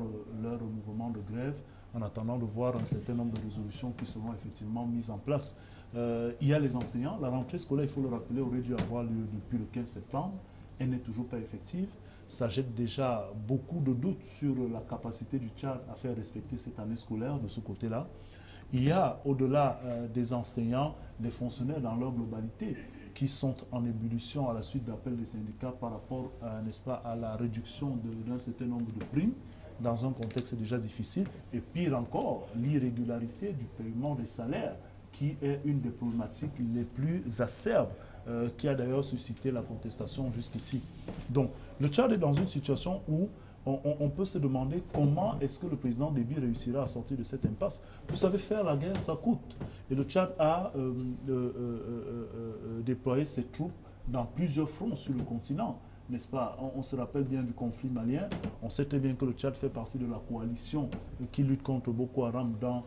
S4: mouvement de grève, en attendant de voir un certain nombre de résolutions qui seront effectivement mises en place. Il y a les enseignants. La rentrée scolaire, il faut le rappeler, aurait dû avoir lieu depuis le 15 septembre. Elle n'est toujours pas effective. Ça jette déjà beaucoup de doutes sur la capacité du Tchad à faire respecter cette année scolaire de ce côté-là. Il y a, au-delà des enseignants, des fonctionnaires dans leur globalité qui sont en ébullition à la suite d'appels des syndicats par rapport, n'est-ce pas, à la réduction d'un certain nombre de primes dans un contexte déjà difficile. Et pire encore, l'irrégularité du paiement des salaires, qui est une des problématiques les plus acerbes, qui a d'ailleurs suscité la contestation jusqu'ici. Donc, le Tchad est dans une situation où on peut se demander comment est-ce que le président Déby réussira à sortir de cette impasse. Vous savez, faire la guerre, ça coûte. Et le Tchad a déployé ses troupes dans plusieurs fronts sur le continent, n'est-ce pas? On se rappelle bien du conflit malien. On sait très bien que le Tchad fait partie de la coalition qui lutte contre Boko Haram dans,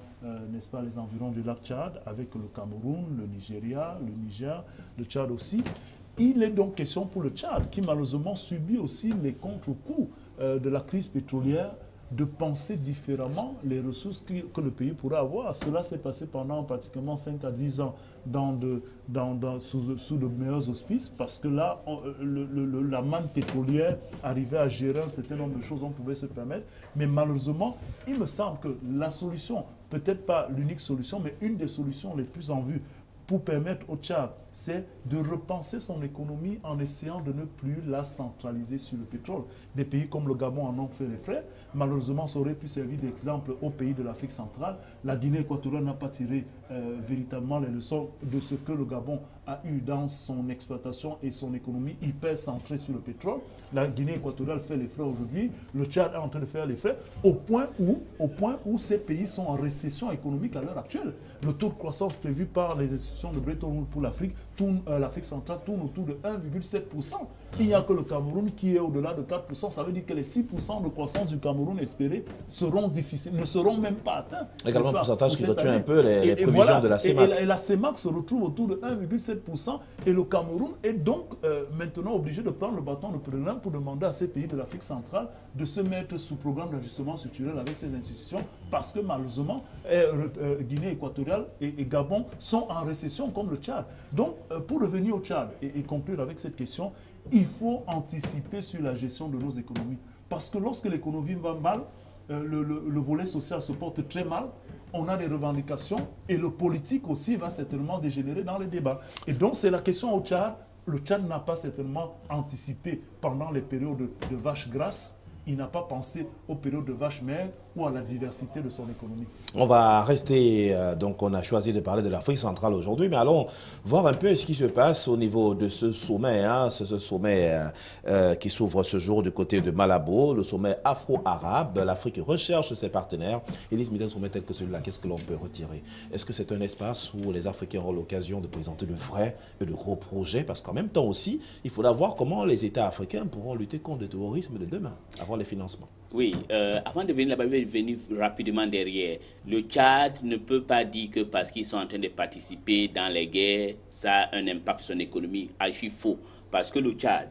S4: n'est-ce pas, les environs du lac Tchad, avec le Cameroun, le Nigeria, le Niger, le Tchad aussi. Il est donc question pour le Tchad, qui malheureusement subit aussi les contre-coups de la crise pétrolière, de penser différemment les ressources que le pays pourrait avoir. Cela s'est passé pendant pratiquement 5 à 10 ans sous de meilleurs auspices, parce que là, la manne pétrolière arrivait à gérer un certain nombre de choses, on pouvait se permettre. Mais malheureusement, il me semble que la solution, peut-être pas l'unique solution, mais une des solutions les plus en vue pour permettre au Tchad, c'est de repenser son économie en essayant de ne plus la centraliser sur le pétrole. Des pays comme le Gabon en ont fait les frais. Malheureusement, ça aurait pu servir d'exemple aux pays de l'Afrique centrale. La Guinée équatoriale n'a pas tiré véritablement les leçons de ce que le Gabon a eu dans son exploitation et son économie hyper centrée sur le pétrole. La Guinée équatoriale fait les frais aujourd'hui. Le Tchad est en train de faire les frais au point où ces pays sont en récession économique à l'heure actuelle. Le taux de croissance prévu par les institutions de Bretton Woods pour l'Afrique l'Afrique centrale tourne autour de 1,7%. Il n'y a que le Cameroun qui est au-delà de 4%. Ça veut dire que les 6% de croissance du Cameroun espérés seront difficiles, ne seront même pas atteints.
S1: Également un pourcentage qui retient un peu les prévisions voilà, de la CEMAC.
S4: Et la CEMAC se retrouve autour de 1,7%. Et le Cameroun est donc maintenant obligé de prendre le bâton de pèlerin pour demander à ces pays de l'Afrique centrale de se mettre sous programme d'ajustement structurel avec ces institutions parce que malheureusement, Guinée équatoriale et Gabon sont en récession comme le Tchad. Donc, pour revenir au Tchad et conclure avec cette question, il faut anticiper sur la gestion de nos économies. Parce que lorsque l'économie va mal, le volet social se porte très mal, on a des revendications et le politique aussi va certainement dégénérer dans les débats. Et donc, c'est la question au Tchad. Le Tchad n'a pas certainement anticipé pendant les périodes de vaches grasses. Il n'a pas pensé aux périodes de vaches maigres ou à la diversité de son économie.
S1: On va rester, donc on a choisi de parler de l'Afrique centrale aujourd'hui, mais allons voir un peu ce qui se passe au niveau de ce sommet, hein, ce sommet qui s'ouvre ce jour du côté de Malabo, le sommet afro-arabe. L'Afrique recherche ses partenaires. Élise Miden, un sommet tel que celui-là, qu'est-ce que l'on peut retirer? Est-ce que c'est un espace où les Africains auront l'occasion de présenter de vrais et de gros projets? Parce qu'en même temps aussi, il faudra voir comment les États africains pourront lutter contre le terrorisme de demain, avoir les financements.
S3: Oui, avant de venir là-bas, je vais venir rapidement derrière. Le Tchad ne peut pas dire que parce qu'ils sont en train de participer dans les guerres, ça a un impact sur son économie. Archi faux. Parce que le Tchad,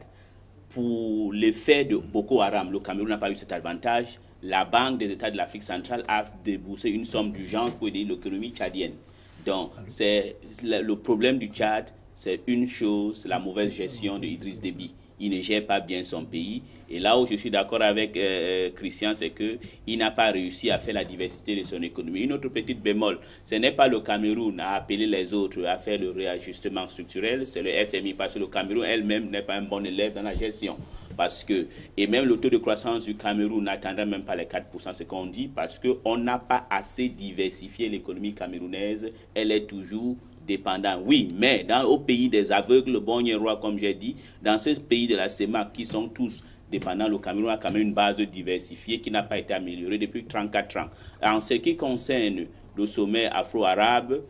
S3: pour l'effet de Boko Haram, le Cameroun n'a pas eu cet avantage. La Banque des États de l'Afrique centrale a déboursé une somme d'urgence pour aider l'économie tchadienne. Donc, c'est le problème du Tchad, c'est une chose, la mauvaise gestion de Idriss Déby. Il ne gère pas bien son pays. Et là où je suis d'accord avec Christian, c'est qu'il n'a pas réussi à faire la diversité de son économie. Une autre petite bémol, ce n'est pas le Cameroun à appeler les autres à faire le réajustement structurel, c'est le FMI, parce que le Cameroun elle-même n'est pas un bon élève dans la gestion. Parce que, et même le taux de croissance du Cameroun n'atteindra même pas les 4%, ce qu'on dit, parce qu'on n'a pas assez diversifié l'économie camerounaise. Elle est toujours dépendant, oui, mais au pays des aveugles, bon roi, comme j'ai dit, dans ce pays de la CEMAC qui sont tous dépendants, le Cameroun a quand même une base diversifiée qui n'a pas été améliorée depuis 34 ans. En ce qui concerne le sommet afro-arabe,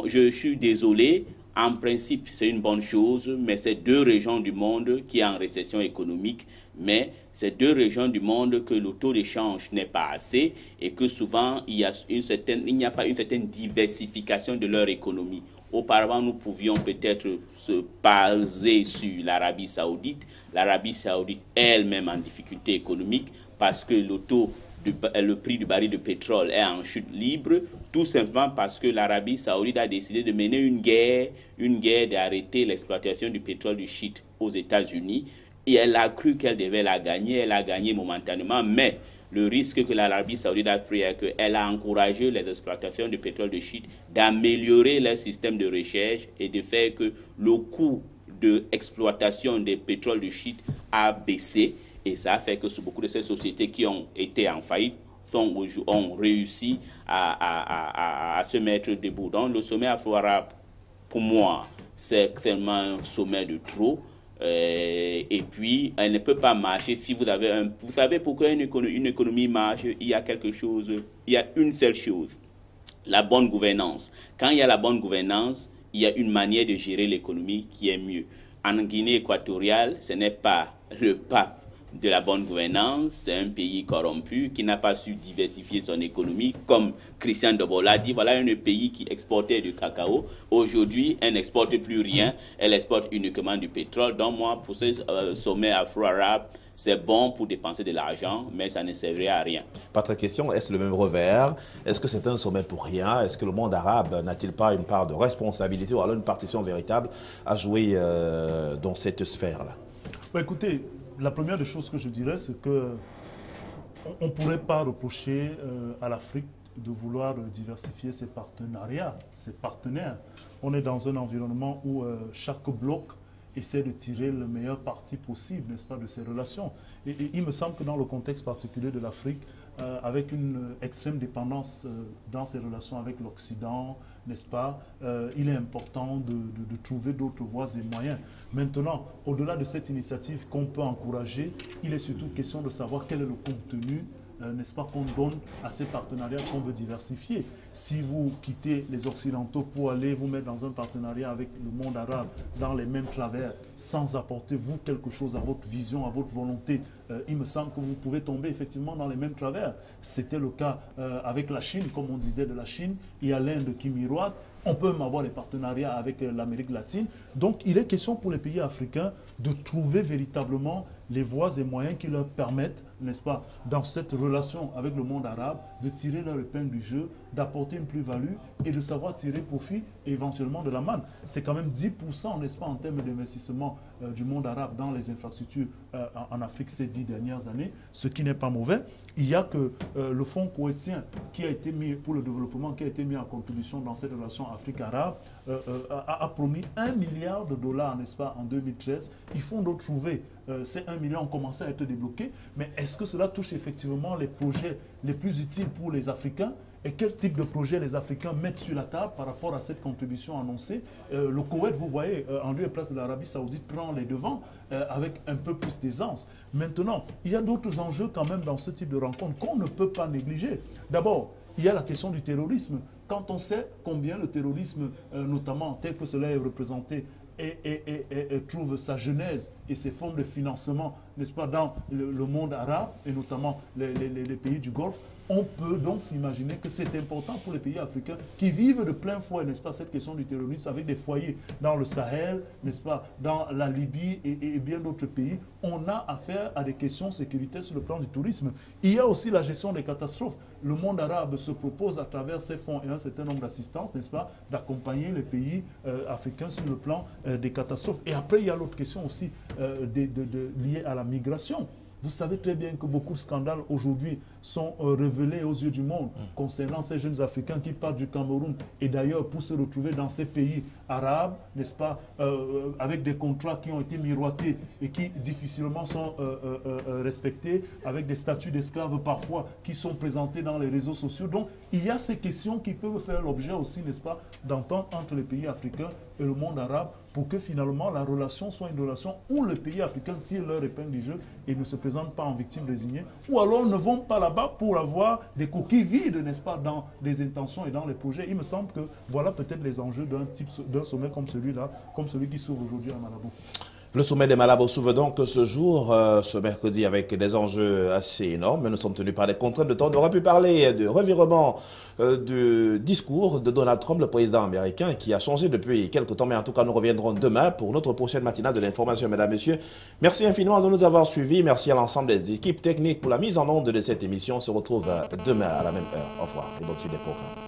S3: je suis désolé, en principe c'est une bonne chose, mais c'est deux régions du monde qui sont en récession économique, mais c'est deux régions du monde que le taux d'échange n'est pas assez et que souvent il n'y a pas une certaine diversification de leur économie. Auparavant, nous pouvions peut-être se baser sur l'Arabie Saoudite. L'Arabie Saoudite est elle-même en difficulté économique parce que le prix du baril de pétrole est en chute libre, tout simplement parce que l'Arabie Saoudite a décidé de mener une guerre d'arrêter l'exploitation du pétrole du shit aux États-Unis. Et elle a cru qu'elle devait la gagner, elle a gagné momentanément, mais le risque que l'Arabie Saoudite a pris est qu'elle a encouragé les exploitations de pétrole de schiste d'améliorer leur système de recherche et de faire que le coût d'exploitation des pétroles de schiste a baissé. Et ça a fait que beaucoup de ces sociétés qui ont été en faillite ont réussi à se mettre debout. Donc le sommet afro-arabe, pour moi, c'est clairement un sommet de trop. Et puis, elle ne peut pas marcher si vous avez Vous savez pourquoi une économie marche? Il y a quelque chose, il y a une seule chose, la bonne gouvernance. Quand il y a la bonne gouvernance, il y a une manière de gérer l'économie qui est mieux. En Guinée équatoriale, ce n'est pas le pape de la bonne gouvernance, c'est un pays corrompu qui n'a pas su diversifier son économie, comme Christian Dobola dit, voilà un pays qui exportait du cacao, aujourd'hui elle n'exporte plus rien, elle exporte uniquement du pétrole. Donc moi, pour ce sommet afro-arabe, c'est bon pour dépenser de l'argent, mais ça ne servirait à rien.
S1: Pas question, est-ce le même revers? Est-ce que c'est un sommet pour rien? Est-ce que le monde arabe n'a-t-il pas une part de responsabilité ou alors une partition véritable à jouer dans cette sphère-là?
S4: Bah, écoutez, la première des choses que je dirais, c'est qu'on ne pourrait pas reprocher à l'Afrique de vouloir diversifier ses partenariats, ses partenaires. On est dans un environnement où chaque bloc essaie de tirer le meilleur parti possible, n'est-ce pas, de ses relations. Et il me semble que dans le contexte particulier de l'Afrique, avec une extrême dépendance dans ses relations avec l'Occident, n'est-ce pas, il est important de trouver d'autres voies et moyens. Maintenant, au-delà de cette initiative qu'on peut encourager, il est surtout question de savoir quel est le contenu n'est-ce pas, qu'on donne à ces partenariats qu'on veut diversifier. Si vous quittez les Occidentaux pour aller vous mettre dans un partenariat avec le monde arabe, dans les mêmes travers, sans apporter vous quelque chose à votre vision, à votre volonté, il me semble que vous pouvez tomber effectivement dans les mêmes travers. C'était le cas avec la Chine, comme on disait de la Chine. Il y a l'Inde qui miroite. On peut même avoir des partenariats avec l'Amérique latine. Donc, il est question pour les pays africains de trouver véritablement les voies et moyens qui leur permettent, n'est-ce pas, dans cette relation avec le monde arabe, de tirer leur épingle du jeu, d'apporter une plus-value et de savoir tirer profit éventuellement de la manne. C'est quand même 10%, n'est-ce pas, en termes d'investissement du monde arabe dans les infrastructures en Afrique ces 10 dernières années, ce qui n'est pas mauvais. Il y a que le fonds koweïtien qui a été mis pour le développement, qui a été mis en contribution dans cette relation Afrique-Arabe, a promis $1 milliard, n'est-ce pas, en 2013. Ils font d'autres trouver. Ces 1 milliard ont commencé à être débloqués. Mais est-ce que cela touche effectivement les projets les plus utiles pour les Africains? Et quel type de projet les Africains mettent sur la table par rapport à cette contribution annoncée? Le Koweït, vous voyez, en lieu et place de l'Arabie Saoudite, prend les devants avec un peu plus d'aisance. Maintenant, il y a d'autres enjeux quand même dans ce type de rencontre qu'on ne peut pas négliger. D'abord, il y a la question du terrorisme. Quand on sait combien le terrorisme, notamment tel que cela est représenté, et trouve sa genèse et ses formes de financement, n'est-ce pas, dans le monde arabe et notamment les pays du Golfe, on peut donc s'imaginer que c'est important pour les pays africains qui vivent de plein fouet, n'est-ce pas, cette question du terrorisme avec des foyers dans le Sahel, n'est-ce pas, dans la Libye et bien d'autres pays. On a affaire à des questions sécuritaires sur le plan du tourisme. Il y a aussi la gestion des catastrophes. Le monde arabe se propose à travers ces fonds et un certain nombre d'assistances, n'est-ce pas, d'accompagner les pays africains sur le plan des catastrophes. Et après, il y a l'autre question aussi liée à la migration. Vous savez très bien que beaucoup de scandales aujourd'hui sont révélés aux yeux du monde concernant ces jeunes Africains qui partent du Cameroun et d'ailleurs pour se retrouver dans ces pays arabes, n'est-ce pas, avec des contrats qui ont été miroités et qui difficilement sont respectés, avec des statuts d'esclaves parfois qui sont présentés dans les réseaux sociaux. Donc il y a ces questions qui peuvent faire l'objet aussi, n'est-ce pas, d'entente entre les pays africains et le monde arabe pour que finalement la relation soit une relation où les pays africains tirent leur épingle du jeu et ne se présentent pas en victimes désignées, ou alors ne vont pas là-bas pour avoir des coquilles vides, n'est-ce pas, dans les intentions et dans les projets. Il me semble que voilà peut-être les enjeux d'un sommet comme celui-là, comme celui qui s'ouvre aujourd'hui à Malabo.
S1: Le sommet des Malabo s'ouvre donc ce jour, ce mercredi, avec des enjeux assez énormes. Mais nous sommes tenus par des contraintes de temps. On aurait pu parler de revirement du discours de Donald Trump, le président américain, qui a changé depuis quelques temps. Mais en tout cas, nous reviendrons demain pour notre prochaine matinale de l'information, mesdames, messieurs. Merci infiniment de nous avoir suivis. Merci à l'ensemble des équipes techniques pour la mise en onde de cette émission. On se retrouve demain à la même heure. Au revoir et bonne suite des programmes.